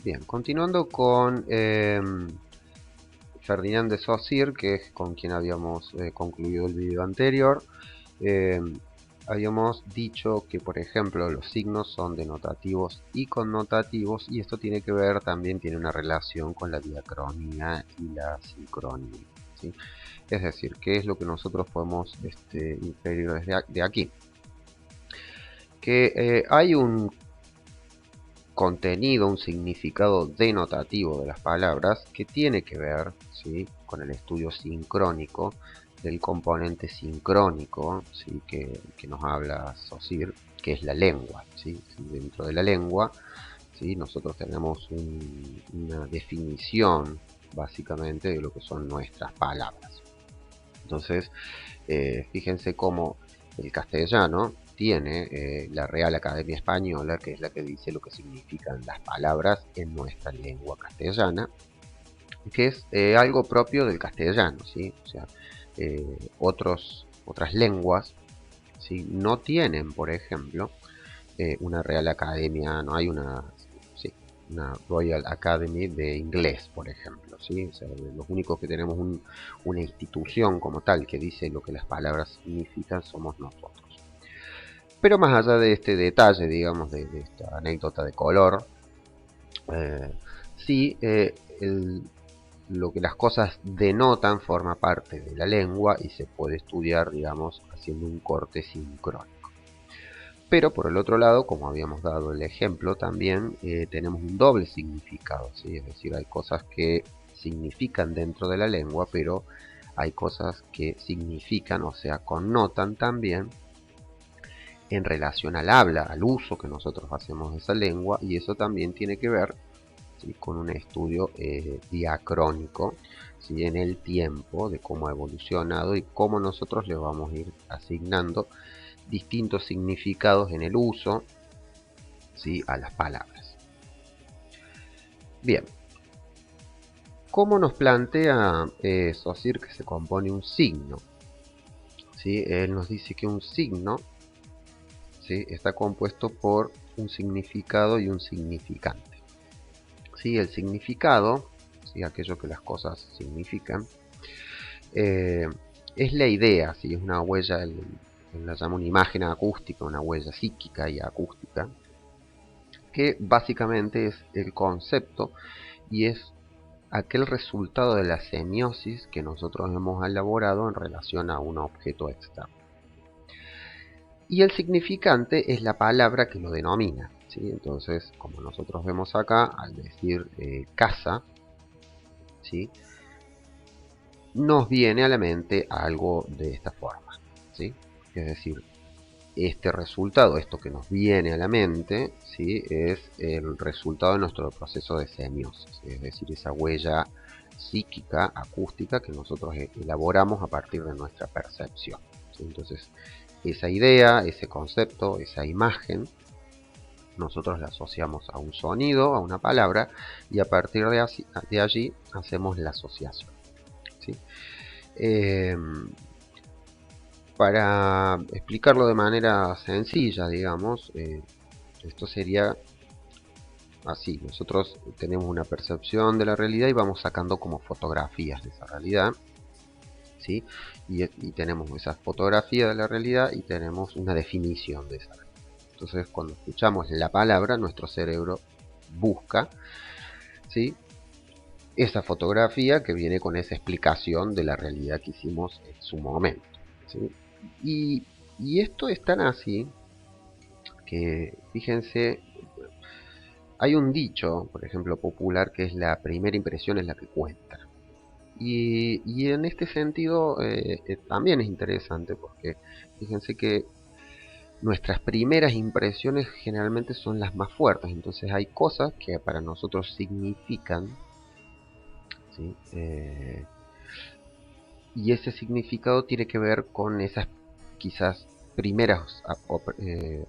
Bien, continuando con Ferdinand de Saussure, que es con quien habíamos concluido el video anterior. Eh, Habíamos dicho que, por ejemplo, los signos son denotativos y connotativos, y esto tiene que ver, también tiene una relación con la diacronía y la sincronía, ¿sí? Es decir, ¿qué es lo que nosotros podemos inferir desde aquí? Que hay un contenido, un significado denotativo de las palabras que tiene que ver, ¿sí?, con el estudio sincrónico del componente sincrónico, ¿sí?, que nos habla Saussure, que es la lengua, ¿sí? Dentro de la lengua, ¿sí?, nosotros tenemos una definición básicamente de lo que son nuestras palabras. Entonces, fíjense cómo el castellano tiene la Real Academia Española, que es la que dice lo que significan las palabras en nuestra lengua castellana, que es algo propio del castellano, ¿sí? O sea, otras lenguas, ¿sí?, no tienen, por ejemplo, una Real Academia, no hay sí, una Royal Academy de inglés, por ejemplo, ¿sí? O sea, los únicos que tenemos una institución como tal que dice lo que las palabras significan somos nosotros. Pero más allá de este detalle, digamos, de esta anécdota de color, sí, lo que las cosas denotan forma parte de la lengua y se puede estudiar, digamos, haciendo un corte sincrónico. Pero por el otro lado, como habíamos dado el ejemplo también, tenemos un doble significado, ¿sí? Es decir, hay cosas que significan dentro de la lengua, pero hay cosas que significan, o sea, connotan también en relación al habla, al uso que nosotros hacemos de esa lengua, y eso también tiene que ver, ¿sí?, con un estudio diacrónico, ¿sí?, en el tiempo, de cómo ha evolucionado y cómo nosotros le vamos a ir asignando distintos significados en el uso, ¿sí?, a las palabras. Bien, ¿cómo nos plantea Saussure que se compone un signo? ¿Sí? Él nos dice que un signo, ¿sí?, está compuesto por un significado y un significante. ¿Sí? El significado, ¿sí?, aquello que las cosas significan, es la idea, ¿sí?, es una huella, él la llama una imagen acústica, una huella psíquica y acústica, que básicamente es el concepto y es aquel resultado de la semiosis que nosotros hemos elaborado en relación a un objeto externo. Y el significante es la palabra que lo denomina, ¿sí? Entonces, como nosotros vemos acá, al decir casa, ¿sí?, nos viene a la mente algo de esta forma, ¿sí? Es decir, este resultado, esto que nos viene a la mente, ¿sí?, es el resultado de nuestro proceso de semiosis, es decir, esa huella psíquica, acústica, que nosotros elaboramos a partir de nuestra percepción, ¿sí? Entonces, esa idea, ese concepto, esa imagen, nosotros la asociamos a un sonido, a una palabra, y a partir de allí hacemos la asociación, ¿sí? Para explicarlo de manera sencilla, digamos, esto sería así: nosotros tenemos una percepción de la realidad y vamos sacando como fotografías de esa realidad, ¿sí? Y tenemos esas fotografías de la realidad y tenemos una definición de esa realidad. Entonces, cuando escuchamos la palabra, nuestro cerebro busca, ¿sí?, esa fotografía que viene con esa explicación de la realidad que hicimos en su momento, ¿sí? Y esto es tan así que, fíjense, hay un dicho, por ejemplo, popular, que es la primera impresión es la que cuenta. Y en este sentido también es interesante porque fíjense que nuestras primeras impresiones generalmente son las más fuertes. Entonces hay cosas que para nosotros significan, ¿sí?, y ese significado tiene que ver con esas quizás primeras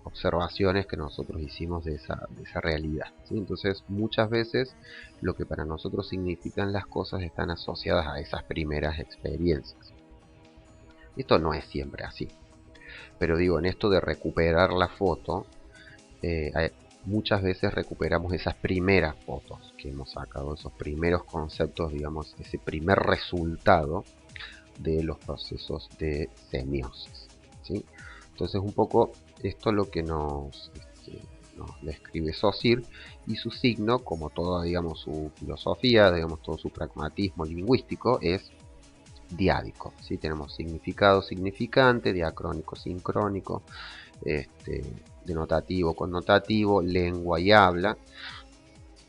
observaciones que nosotros hicimos de esa realidad, ¿sí? Entonces muchas veces lo que para nosotros significan las cosas están asociadas a esas primeras experiencias. Esto no es siempre así, pero digo, en esto de recuperar la foto, muchas veces recuperamos esas primeras fotos que hemos sacado, esos primeros conceptos, digamos, ese primer resultado de los procesos de semiosis, ¿sí? Entonces un poco esto es lo que nos describe Saussure, y su signo, como toda, digamos, su filosofía, digamos, todo su pragmatismo lingüístico, es diádico, ¿sí? Tenemos significado, significante, diacrónico, sincrónico, denotativo, connotativo, lengua y habla.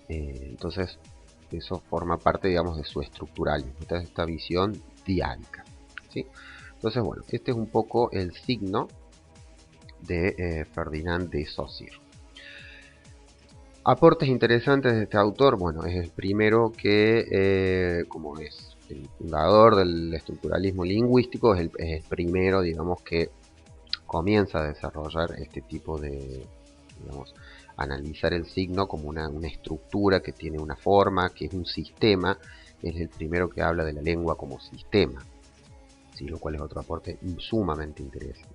Entonces eso forma parte, digamos, de su estructuralismo, esta visión diádica, ¿sí? Entonces, bueno, este es un poco el signo de Ferdinand de Saussure. Aportes interesantes de este autor, bueno, es el primero que, como es el fundador del estructuralismo lingüístico, es el primero, digamos, que comienza a desarrollar este tipo de, digamos, analizar el signo como una estructura que tiene una forma, que es un sistema. Es el primero que habla de la lengua como sistema, ¿sí? Lo cual es otro aporte sumamente interesante.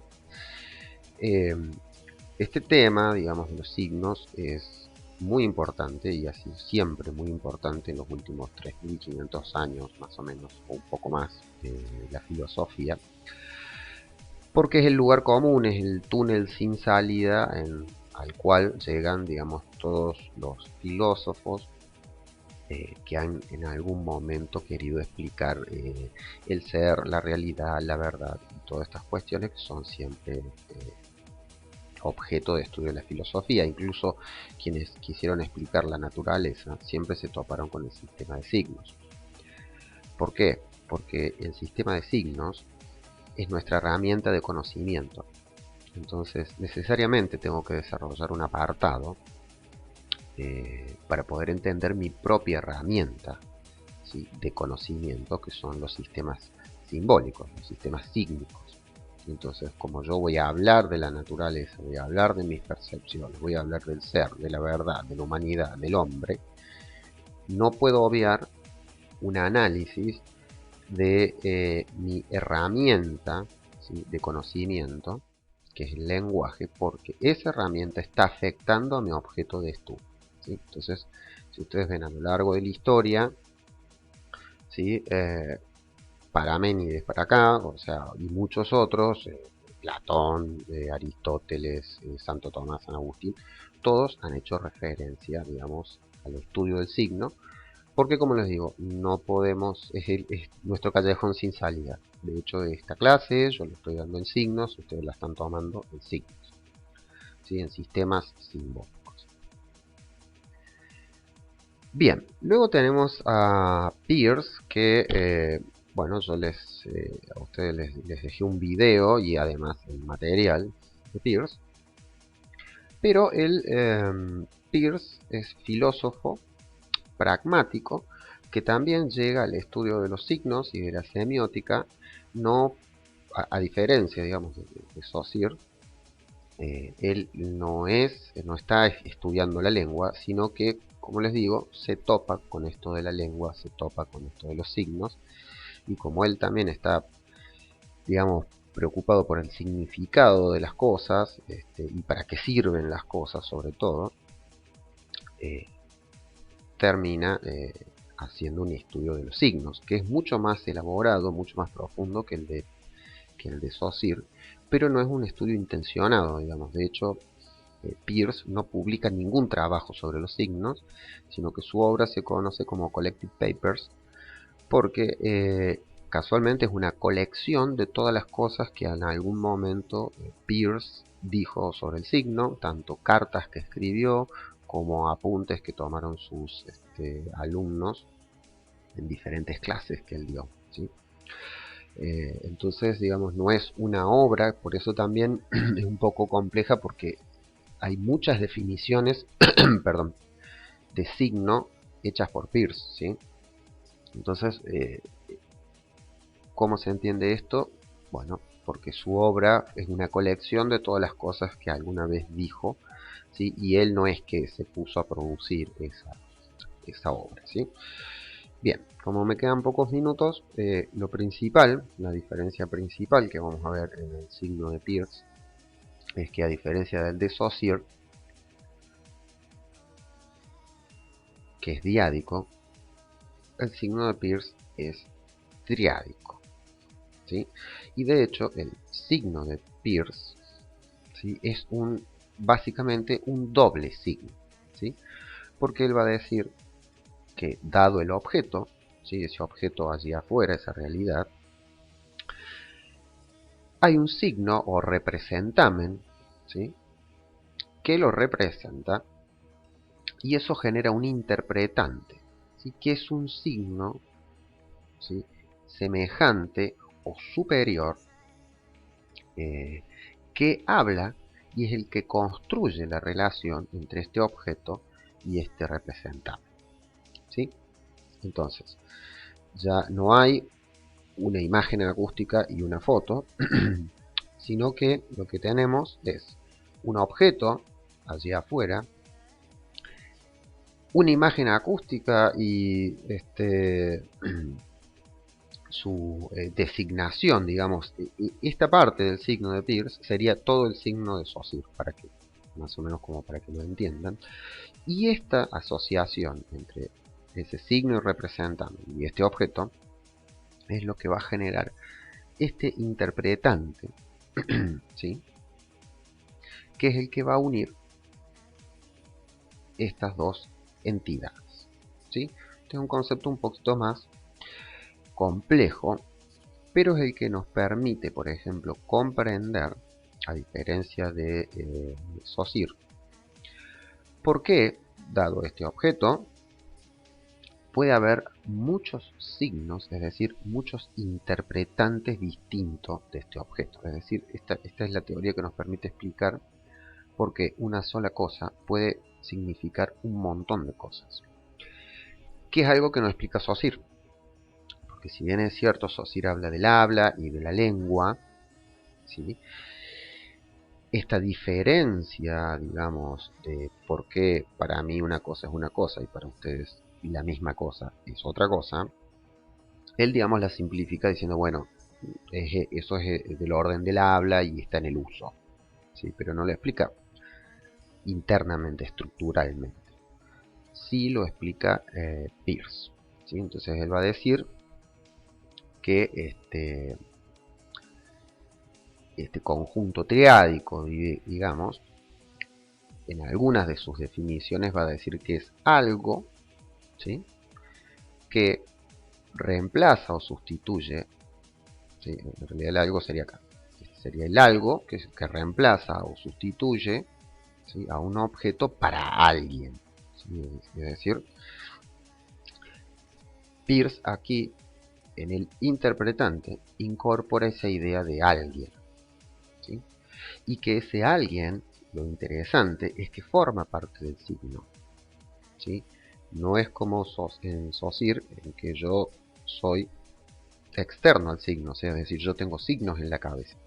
Este tema, digamos, de los signos es muy importante y ha sido siempre muy importante en los últimos 3500 años, más o menos, o un poco más, de la filosofía, porque es el lugar común, es el túnel sin salida al cual llegan, digamos, todos los filósofos que han en algún momento querido explicar el ser, la realidad, la verdad, y todas estas cuestiones que son siempre objeto de estudio de la filosofía. Incluso quienes quisieron explicar la naturaleza siempre se toparon con el sistema de signos. ¿Por qué? Porque el sistema de signos es nuestra herramienta de conocimiento. Entonces, necesariamente tengo que desarrollar un apartado para poder entender mi propia herramienta, ¿sí?, de conocimiento, que son los sistemas simbólicos, los sistemas sígnicos. Entonces, como yo voy a hablar de la naturaleza, voy a hablar de mis percepciones, voy a hablar del ser, de la verdad, de la humanidad, del hombre, no puedo obviar un análisis de mi herramienta, ¿sí?, de conocimiento, que es el lenguaje, porque esa herramienta está afectando a mi objeto de estudio, ¿sí? Entonces, si ustedes ven a lo largo de la historia, ¿sí?, Parménides para acá, o sea, y muchos otros, Platón, Aristóteles, Santo Tomás, San Agustín, todos han hecho referencia, digamos, al estudio del signo, porque como les digo, no podemos, es nuestro callejón sin salida. De hecho, esta clase yo lo estoy dando en signos, ustedes la están tomando en signos, ¿sí?, en sistemas simbólicos. Bien, luego tenemos a Peirce, que bueno, yo a ustedes les dejé un video y además el material de Peirce. Pero Peirce es filósofo pragmático que también llega al estudio de los signos y de la semiótica, no a diferencia, digamos, de Saussure. Él no está estudiando la lengua, sino que, como les digo, se topa con esto de la lengua, se topa con esto de los signos, y como él también está, digamos, preocupado por el significado de las cosas, y para qué sirven las cosas sobre todo, termina haciendo un estudio de los signos, que es mucho más elaborado, mucho más profundo que el de Saussure, pero no es un estudio intencionado, digamos. De hecho, Peirce no publica ningún trabajo sobre los signos, sino que su obra se conoce como Collected Papers, porque casualmente es una colección de todas las cosas que en algún momento Peirce dijo sobre el signo, tanto cartas que escribió como apuntes que tomaron sus alumnos en diferentes clases que él dio, ¿sí? Entonces, digamos, no es una obra, por eso también es un poco compleja, porque hay muchas definiciones perdón, de signo hechas por Peirce, ¿sí? Entonces, ¿cómo se entiende esto? Bueno, porque su obra es una colección de todas las cosas que alguna vez dijo, ¿sí? Y él no es que se puso a producir esa obra, ¿sí? Bien, como me quedan pocos minutos, lo principal, la diferencia principal que vamos a ver en el signo de Peirce, es que a diferencia del de Saussure, que es diádico, el signo de Peirce es triádico, ¿sí? Y de hecho el signo de Peirce, ¿sí?, es básicamente un doble signo, ¿sí? Porque él va a decir que dado el objeto, ¿sí?, ese objeto allí afuera, esa realidad, hay un signo o representamen, ¿sí?, que lo representa, y eso genera un interpretante, ¿sí?, que es un signo, ¿sí?, semejante o superior, que habla y es el que construye la relación entre este objeto y este representante, ¿sí? Entonces, ya no hay una imagen acústica y una foto, sino que lo que tenemos es un objeto allí afuera, una imagen acústica y su designación, digamos. Esta parte del signo de Peirce sería todo el signo de Saussure, para que más o menos como para que lo entiendan. Y esta asociación entre ese signo y representante y este objeto es lo que va a generar este interpretante, ¿sí?, que es el que va a unir estas dos entidades, ¿sí? Este es un concepto un poquito más complejo, pero es el que nos permite, por ejemplo, comprender, a diferencia de Saussure, por qué, dado este objeto, puede haber muchos signos, es decir, muchos interpretantes distintos de este objeto. Es decir, esta es la teoría que nos permite explicar por qué una sola cosa puede significar un montón de cosas. Que es algo que nos explica Saussure. Porque si bien es cierto, Saussure habla del habla y de la lengua, ¿sí?, esta diferencia, digamos, de por qué para mí una cosa es una cosa y para ustedes la misma cosa es otra cosa, él, digamos, la simplifica diciendo, bueno, eso es del orden del habla y está en el uso, ¿sí? Pero no lo explica internamente, estructuralmente. Sí lo explica Peirce, ¿sí? Entonces él va a decir que este conjunto triádico, digamos, en algunas de sus definiciones va a decir que es algo, ¿sí?, que reemplaza o sustituye, ¿sí?, en realidad el algo sería acá, sería el algo que reemplaza o sustituye, ¿sí?, a un objeto para alguien, ¿sí? Es decir, Peirce aquí en el interpretante incorpora esa idea de alguien, ¿sí?, y que ese alguien, lo interesante es que forma parte del signo, ¿sí? No es como en Saussure, en que yo soy externo al signo, o sea, es decir, yo tengo signos en la cabeza,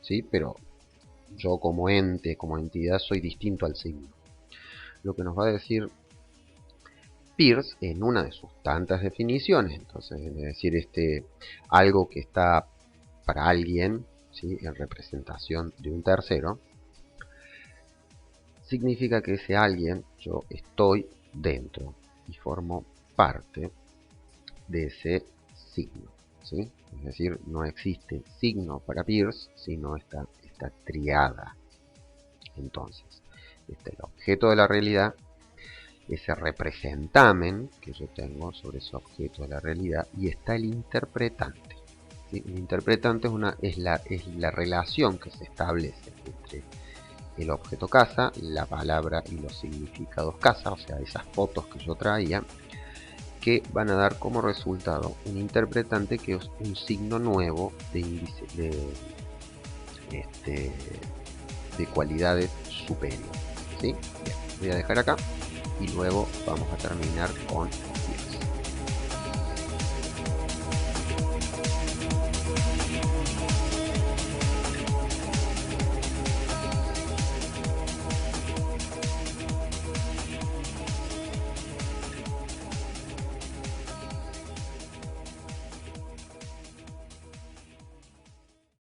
¿sí?, pero yo como ente, como entidad, soy distinto al signo. Lo que nos va a decir Peirce en una de sus tantas definiciones, entonces, es decir, algo que está para alguien, ¿sí?, en representación de un tercero, significa que ese alguien, yo estoy dentro y formo parte de ese signo, ¿sí? Es decir, no existe signo para Peirce, sino esta triada. Entonces, este es el objeto de la realidad, ese representamen que yo tengo sobre ese objeto de la realidad, y está el interpretante, ¿sí? El interpretante es la relación que se establece entre el objeto casa, la palabra y los significados casa, o sea, esas fotos que yo traía, que van a dar como resultado un interpretante que es un signo nuevo de índice de cualidades superiores, ¿sí? Bien, voy a dejar acá y luego vamos a terminar con